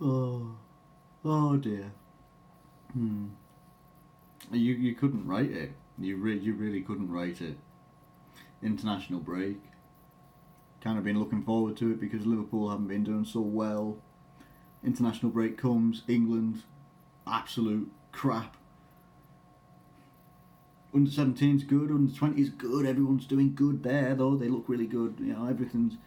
Oh dear. You couldn't write it. You really couldn't write it. International break. Kind of been looking forward to it because Liverpool haven't been doing so well. International break comes, England, absolute crap. Under 17's good, under 20's good, everyone's doing good there though, they look really good, everything's...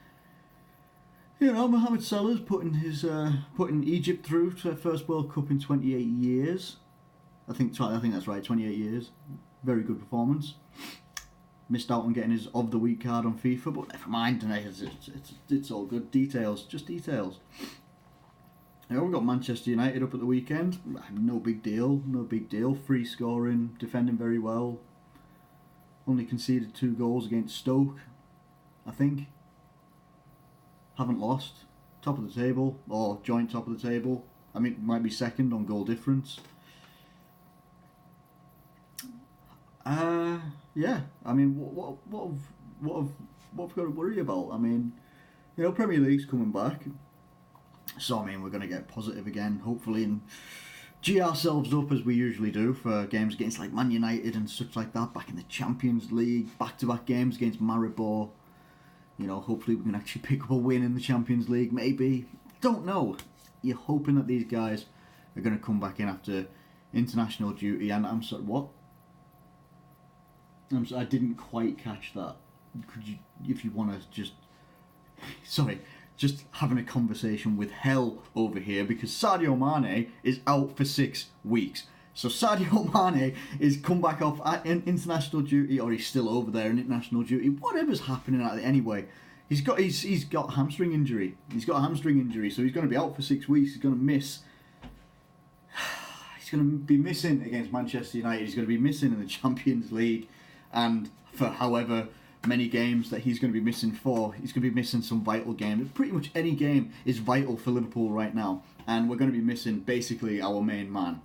Mohamed Salah's putting Egypt through to their first World Cup in 28 years. I think that's right, 28 years. Very good performance. Missed out on getting his of the week card on FIFA, but never mind. It's all good. Details, just details. We've got Manchester United up at the weekend. No big deal. Free scoring, defending very well. Only conceded 2 goals against Stoke, I think. Haven't lost. Top of the table, or joint top of the table. I mean, might be second on goal difference. Yeah. I mean, what have we got to worry about? I mean, Premier League's coming back, so I mean we're going to get positive again, hopefully, and gee ourselves up as we usually do for games against like Man United and stuff like that. Back in the Champions League, back-to-back games against Maribor. Hopefully we can actually pick up a win in the Champions League. Maybe, don't know. You're hoping that these guys are going to come back in after international duty. And I'm sorry, what? I didn't quite catch that. Could you, if you want to just having a conversation with hell over here, because Sadio Mané is out for 6 weeks. So Sadio Mané is come back off at international duty, or he's still over there in international duty. Whatever's happening at it anyway. He's got a hamstring injury. He's got a hamstring injury, so he's going to be out for 6 weeks. He's going to miss. He's going to be missing against Manchester United. He's going to be missing in the Champions League. And for however many games that he's going to be missing for, he's going to be missing some vital games. Pretty much any game is vital for Liverpool right now. And we're going to be missing basically our main man.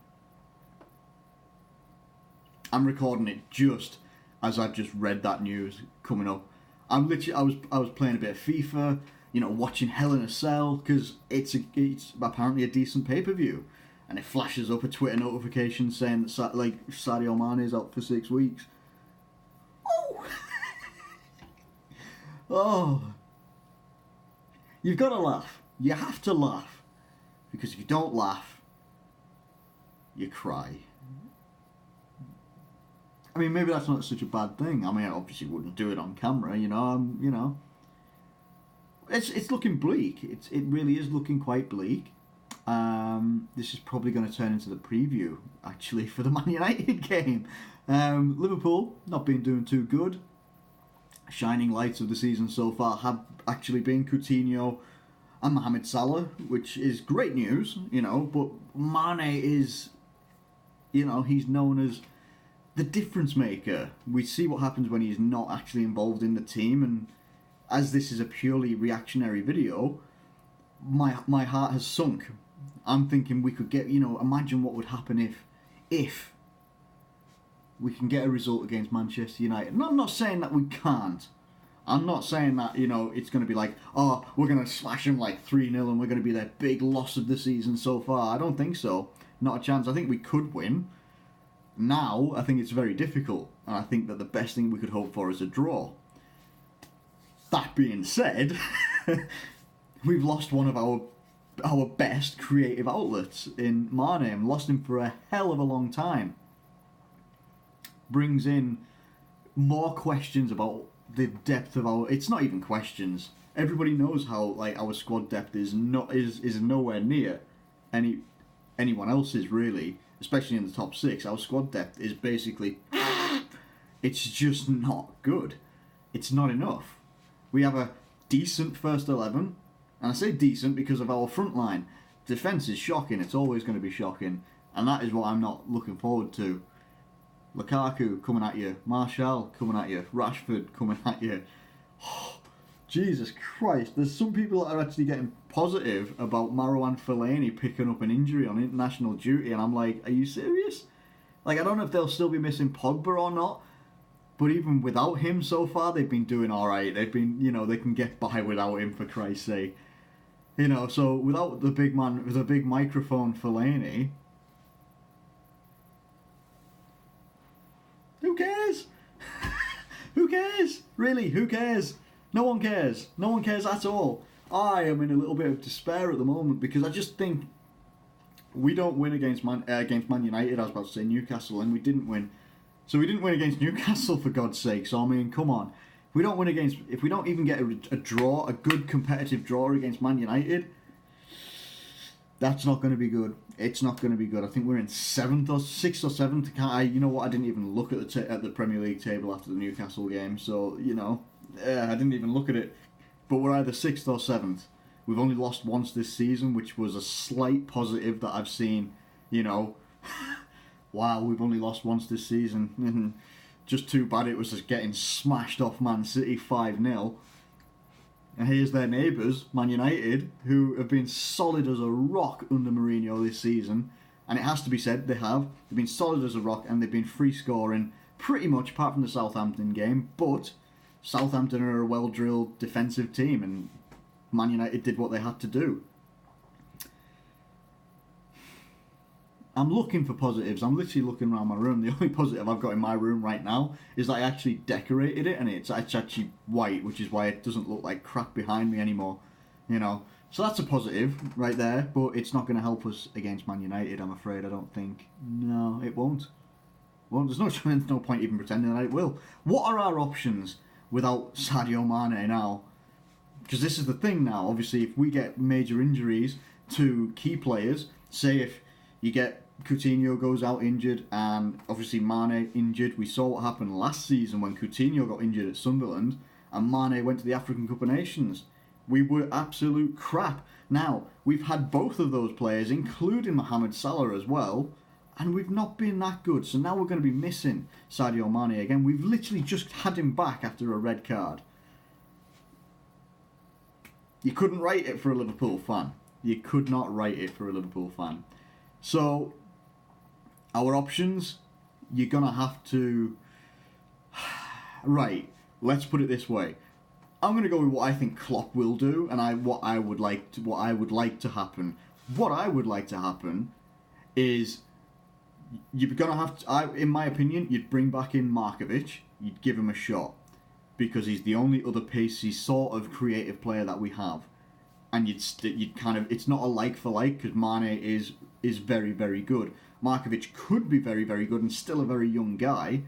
I'm recording it just as I've just read that news coming up. I was playing a bit of FIFA, watching Hell in a Cell, because it's apparently a decent pay-per-view. And it flashes up a Twitter notification saying that Sadio Mané is out for 6 weeks. Oh, you've got to laugh. You have to laugh, because if you don't laugh, you cry. I mean, maybe that's not such a bad thing. I mean, I obviously wouldn't do it on camera, It's looking bleak. It really is looking quite bleak. This is probably going to turn into the preview, actually, for the Man United game. Liverpool not been doing too good. Shining lights of the season so far have actually been Coutinho and Mohamed Salah, which is great news, but Mané is, he's known as the difference maker. We see what happens when he's not actually involved in the team, and as this is a purely reactionary video, my heart has sunk. I'm thinking we could get, imagine what would happen if we can get a result against Manchester United. And I'm not saying that we can't. I'm not saying that, it's going to be like, oh, we're going to slash them like 3-0 and we're going to be their big loss of the season so far. I don't think so. Not a chance. I think we could win. Now, I think it's very difficult. And I think that the best thing we could hope for is a draw. That being said, we've lost one of our best creative outlets in Mané, and lost him for a hell of a long time. Brings in more questions about the depth of our... It's not even questions. Everybody knows how our squad depth is nowhere near anyone else's, really, especially in the top 6. Our squad depth is basically... It's just not good. It's not enough. We have a decent first 11, and I say decent because of our front line. Defence is shocking. It's always going to be shocking, and that is what I'm not looking forward to. Lukaku coming at you, Martial coming at you, Rashford coming at you. Oh, Jesus Christ, there's some people that are actually getting positive about Marouane Fellaini picking up an injury on international duty, and I'm like, are you serious? I don't know if they'll still be missing Pogba or not, but even without him so far, they've been doing alright. They've been, they can get by without him, for Christ's sake. You know, so without the big man with a big microphone Fellaini, who cares? Who cares? Really, who cares? No one cares. No one cares at all. I am in a little bit of despair at the moment because I just think we don't win against Man United. I was about to say Newcastle, and we didn't win. So we didn't win against Newcastle, for God's sake. So I mean, come on. If we don't even get a draw, a good competitive draw against Man United, that's not going to be good. It's not going to be good. I think we're in 6th or 7th. You know what? I didn't even look at the Premier League table after the Newcastle game. So you know, I didn't even look at it. But we're either 6th or 7th. We've only lost once this season, which was a slight positive that I've seen. You know, wow, we've only lost once this season. Just too bad it was just getting smashed off Man City 5-0. And here's their neighbours, Man United, who have been solid as a rock under Mourinho this season. And it has to be said, they have. They've been solid as a rock and they've been free scoring pretty much apart from the Southampton game. But Southampton are a well-drilled defensive team and Man United did what they had to do. I'm looking for positives. I'm literally looking around my room. The only positive I've got in my room right now is that I actually decorated it and it's actually white, which is why it doesn't look like crap behind me anymore. You know, so that's a positive right there, but it's not going to help us against Man United, I'm afraid. I don't think. No, it won't. Well, there's no point even pretending that it will. What are our options without Sadio Mané now? Because this is the thing now. Obviously, if we get major injuries to key players, say if you get Coutinho goes out injured and obviously Mané injured. We saw what happened last season when Coutinho got injured at Sunderland and Mané went to the African Cup of Nations. We were absolute crap. Now, we've had both of those players, including Mohamed Salah as well, and we've not been that good. So now we're going to be missing Sadio Mané again. We've literally just had him back after a red card. You couldn't write it for a Liverpool fan. You could not write it for a Liverpool fan. So, our options, you're going to have to... Right, let's put it this way. I'm going to go with what I think Klopp will do and what I would like to happen. What I would like to happen is you're going to have to, in my opinion, you'd bring back in Markovic, you'd give him a shot because he's the only other pacey sort of creative player that we have. And you'd kind of, it's not a like for like because Mané is very, very good. Markovic could be very, very good and still a very young guy.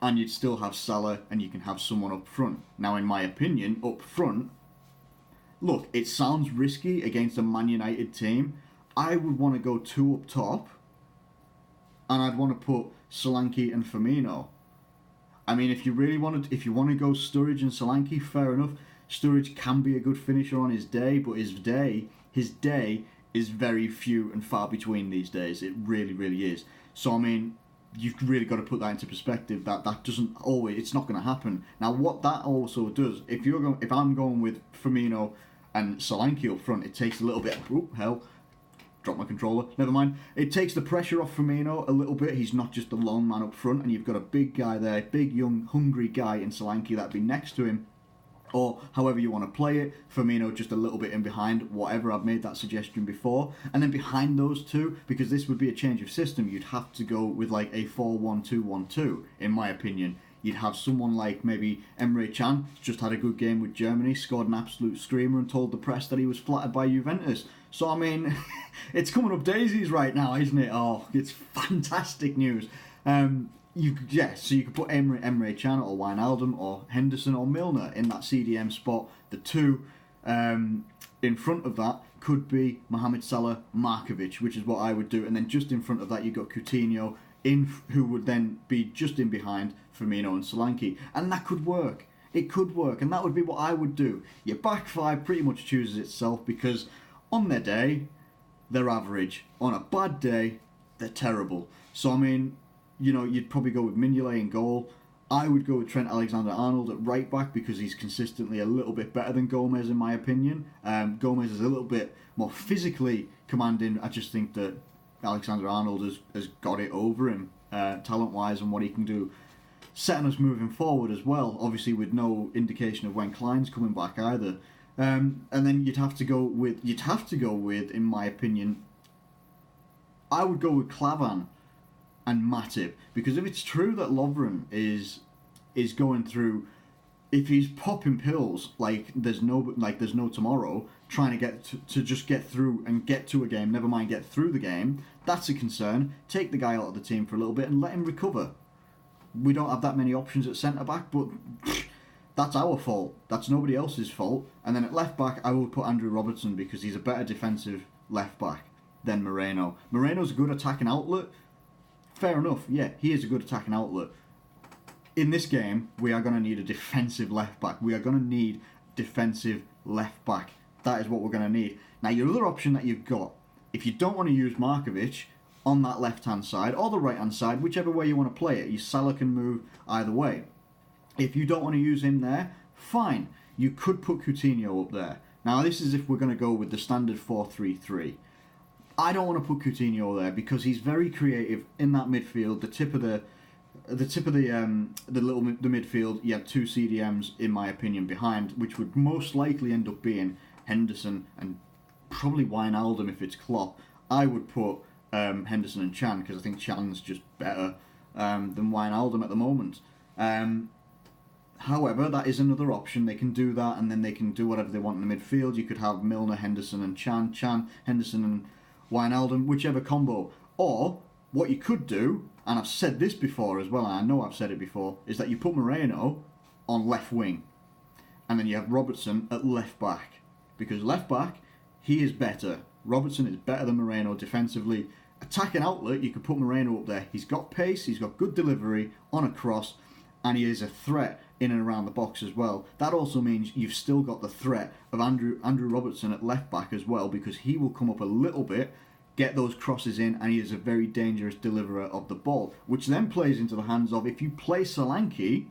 And you'd still have Salah and you can have someone up front. Now, in my opinion, up front, look, it sounds risky against a Man United team. I would want to go 2 up top. And I'd want to put Solanke and Firmino. I mean, if you want to go Sturridge and Solanke, fair enough. Sturridge can be a good finisher on his day, but his day is very few and far between these days. It really, really is. So I mean, you've really got to put that into perspective. That doesn't always. It's not going to happen. Now, what that also does, if I'm going with Firmino and Solanke up front, it takes a little bit. Oh hell. Drop my controller. Never mind. It takes the pressure off Firmino a little bit. He's not just a lone man up front, and you've got a big guy there, big young hungry guy in Solanke that'd be next to him, or however you want to play it. Firmino just a little bit in behind. Whatever. I've made that suggestion before, and then behind those two, because this would be a change of system, you'd have to go with like a 4-1-2-1-2, in my opinion. You'd have someone like maybe Emre Can, just had a good game with Germany, scored an absolute screamer and told the press that he was flattered by Juventus. So, I mean, it's coming up daisies right now, isn't it? Oh, it's fantastic news. So you could put Emre Can or Wijnaldum or Henderson or Milner in that CDM spot. The two in front of that could be Mohamed Salah, Markovic, which is what I would do. And then just in front of that, you've got Coutinho, who would then be just in behind Firmino and Solanke. And that could work. It could work. And that would be what I would do. Your back five pretty much chooses itself because on their day, they're average. On a bad day, they're terrible. So, I mean, you know, you'd probably go with Mignolet in goal. I would go with Trent Alexander-Arnold at right back because he's consistently a little bit better than Gomez in my opinion. Gomez is a little bit more physically commanding. I just think that Alexander-Arnold has got it over him talent-wise and what he can do. Setting us moving forward as well, obviously with no indication of when Klein's coming back either. And then you'd have to go with, in my opinion, I would go with Klavan and Matip, because if it's true that Lovren is going through, if he's popping pills like there's no tomorrow, trying to get to just get through and get to a game, never mind get through the game, that's a concern. Take the guy out of the team for a little bit and let him recover. We don't have that many options at centre back, but that's our fault. That's nobody else's fault. And then at left back, I will put Andrew Robertson, because he's a better defensive left back than Moreno. Moreno's a good attacking outlet. Fair enough, yeah, he is a good attacking outlet. In this game, we are going to need a defensive left back. We are going to need defensive left back. That is what we're going to need. Now, your other option that you've got, if you don't want to use Markovic on that left-hand side or the right-hand side, whichever way you want to play it, your Salah can move either way. If you don't want to use him there, fine. You could put Coutinho up there. Now, this is if we're going to go with the standard 4-3-3. I don't want to put Coutinho there because he's very creative in that midfield. The midfield. You have two CDMs, in my opinion, behind, which would most likely end up being Henderson and probably Wijnaldum if it's Klopp. I would put Henderson and Chan, because I think Chan's just better than Wijnaldum at the moment. However, that is another option. They can do that, and then they can do whatever they want in the midfield. You could have Milner, Henderson, and Chan, Henderson, and Wijnaldum, whichever combo. Or what you could do, and I've said this before as well, and I know I've said it before, is that you put Moreno on left wing, and then you have Robertson at left back, because left back, he is better. Robertson is better than Moreno defensively. Attacking outlet, you could put Moreno up there. He's got pace, he's got good delivery on a cross, and he is a threat in and around the box as well. That also means you've still got the threat of Andrew Robertson at left back as well, because he will come up a little bit, get those crosses in, and he is a very dangerous deliverer of the ball, which then plays into the hands of, if you play Solanke,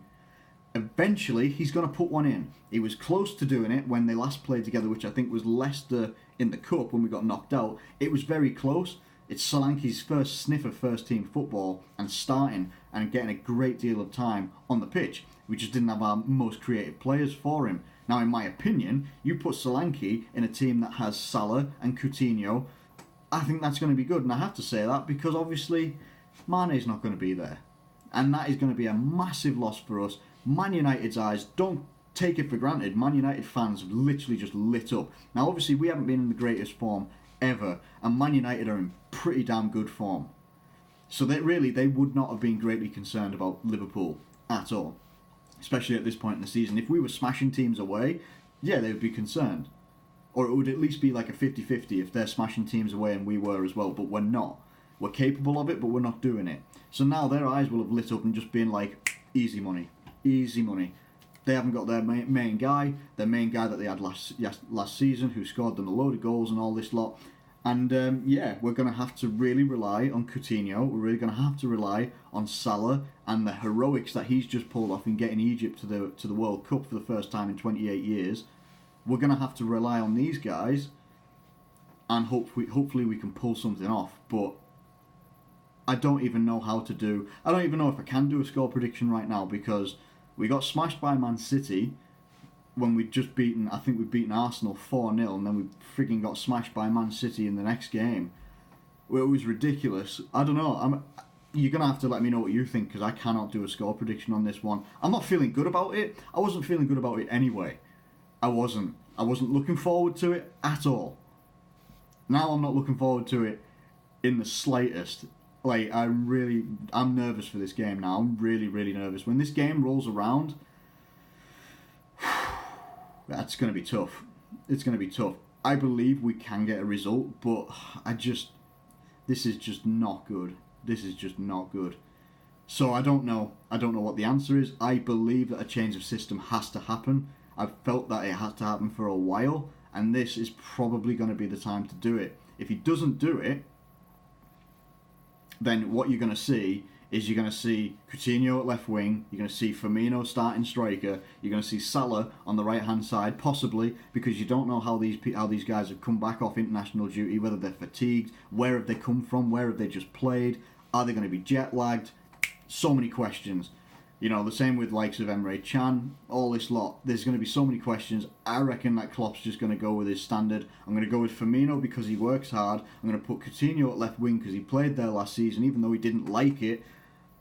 eventually he's going to put one in. He was close to doing it when they last played together, which I think was Leicester in the Cup when we got knocked out. It was very close. It's Solanke's first sniff of first-team football and starting and getting a great deal of time on the pitch. We just didn't have our most creative players for him. Now, in my opinion, you put Solanke in a team that has Salah and Coutinho, I think that's going to be good. And I have to say that because obviously Mane's not going to be there. And that is going to be a massive loss for us. Man United's eyes, don't take it for granted. Man United fans have literally just lit up. Now, obviously, we haven't been in the greatest form ever. And Man United are in pretty damn good form. So they would not have been greatly concerned about Liverpool at all. Especially at this point in the season. If we were smashing teams away, yeah, they would be concerned. Or it would at least be like a 50-50 if they're smashing teams away and we were as well. But we're not. We're capable of it, but we're not doing it. So now their eyes will have lit up and just been like, easy money. Easy money. They haven't got their main guy that they had last season, who scored them a load of goals and all this lot. And we're going to have to really rely on Coutinho. We're really going to have to rely on Salah and the heroics that he's just pulled off in getting Egypt to the World Cup for the first time in 28 years. We're going to have to rely on these guys, and hopefully we can pull something off. But I don't even know how to do. I don't even know if I can do a score prediction right now, because we got smashed by Man City when we'd just beaten. I think we'd beaten Arsenal 4-0, and then we freaking got smashed by Man City in the next game. It was ridiculous. I don't know. You're going to have to let me know what you think, because I cannot do a score prediction on this one. I'm not feeling good about it. I wasn't feeling good about it anyway. I wasn't looking forward to it at all. Now I'm not looking forward to it in the slightest. Like, I'm nervous for this game now. I'm really, really nervous. When this game rolls around, that's going to be tough. It's going to be tough. I believe we can get a result, but this is just not good. This is just not good. So I don't know. I don't know what the answer is. I believe that a change of system has to happen. I've felt that it has to happen for a while, and this is probably going to be the time to do it. If he doesn't do it, then what you're going to see is you're going to see Coutinho at left wing, you're going to see Firmino starting striker, you're going to see Salah on the right-hand side, possibly, because you don't know how these guys have come back off international duty, whether they're fatigued, where have they come from, where have they just played, are they going to be jet-lagged? So many questions. You know, the same with likes of Emre Can, all this lot. There's going to be so many questions. I reckon that Klopp's just going to go with his standard. I'm going to go with Firmino because he works hard. I'm going to put Coutinho at left wing because he played there last season, even though he didn't like it.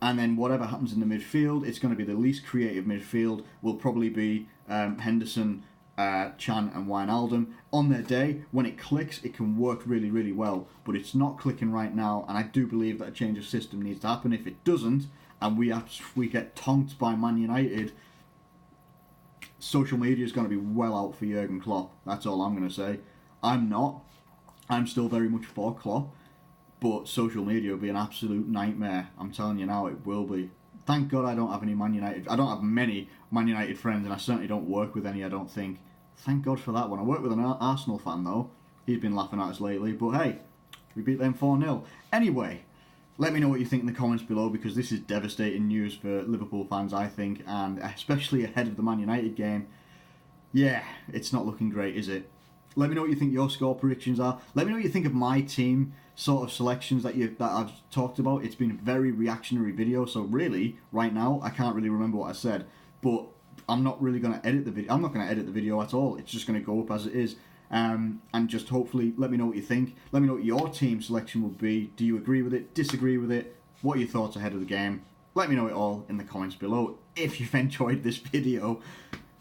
And then whatever happens in the midfield, it's going to be the least creative midfield. Will probably be Henderson, Can and Wijnaldum. On their day, when it clicks, it can work really, really well. But it's not clicking right now, and I do believe that a change of system needs to happen. If it doesn't, and we get tonked by Man United, social media is going to be well out for Jurgen Klopp. That's all I'm going to say. I'm not. I'm still very much for Klopp. But social media will be an absolute nightmare. I'm telling you now, it will be. Thank God I don't have any Man United. I don't have many Man United friends, and I certainly don't work with any, I don't think. Thank God for that one. I work with an Arsenal fan, though. He's been laughing at us lately. But hey, we beat them 4-0. Anyway, let me know what you think in the comments below, because this is devastating news for Liverpool fans, I think, and especially ahead of the Man United game. Yeah, it's not looking great, is it? Let me know what you think your score predictions are. Let me know what you think of my team sort of selections that I've talked about. It's been a very reactionary video, so really, right now, I can't really remember what I said. But I'm not really going to edit the video. I'm not going to edit the video at all. It's just going to go up as it is. And just hopefully let me know what you think. Let me know what your team selection would be. Do you agree with it? Disagree with it? What are your thoughts ahead of the game? Let me know it all in the comments below. If you've enjoyed this video,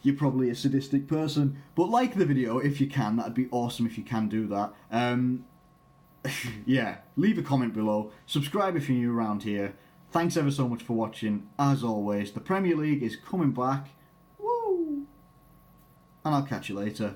you're probably a sadistic person. But like the video if you can. That'd be awesome if you can do that. Yeah, leave a comment below. Subscribe if you're new around here. Thanks ever so much for watching. As always, the Premier League is coming back. Woo! And I'll catch you later.